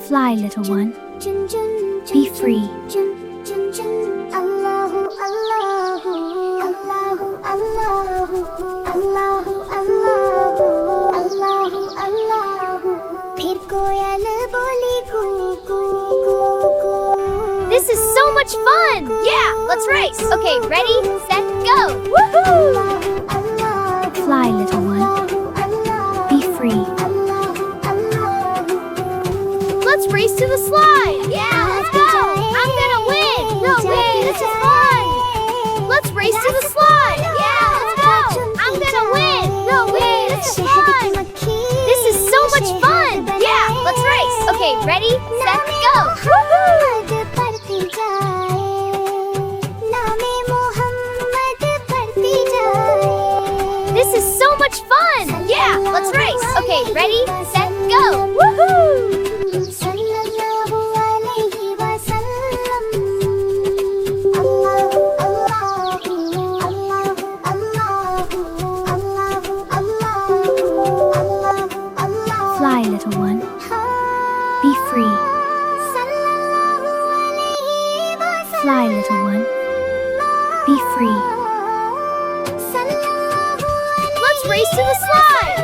Fly, little one. Be free. Allahu, Allahu, Allahu, Allahu, Allahu, Allahu, Allahu, Allahu. फिर कोयल बोली कू कू कू कू. This is so much fun! Yeah, let's race! Okay, ready, set, go! Woohoo! Fly, little one. Be free. Let's race to the slide! Yeah, let's go! I'm gonna win! No way, this is fun! Let's race to the slide! Yeah, let's go! I'm gonna win! No way, this is fun! This is so much fun! Yeah, let's race! Okay, ready, set, go! Woohoo! This is so much fun! Yeah, let's race! Okay, ready, set, go! Woohoo! Sallallahu, alaihi, wasallam. Allahu, Allahu, Allahu, Allahu, Allahu, Allahu, Allahu. Fly, little one. Be free. Sallallahu, alaihi, wasallam. Fly, little one. Be free. Let's race to the slide!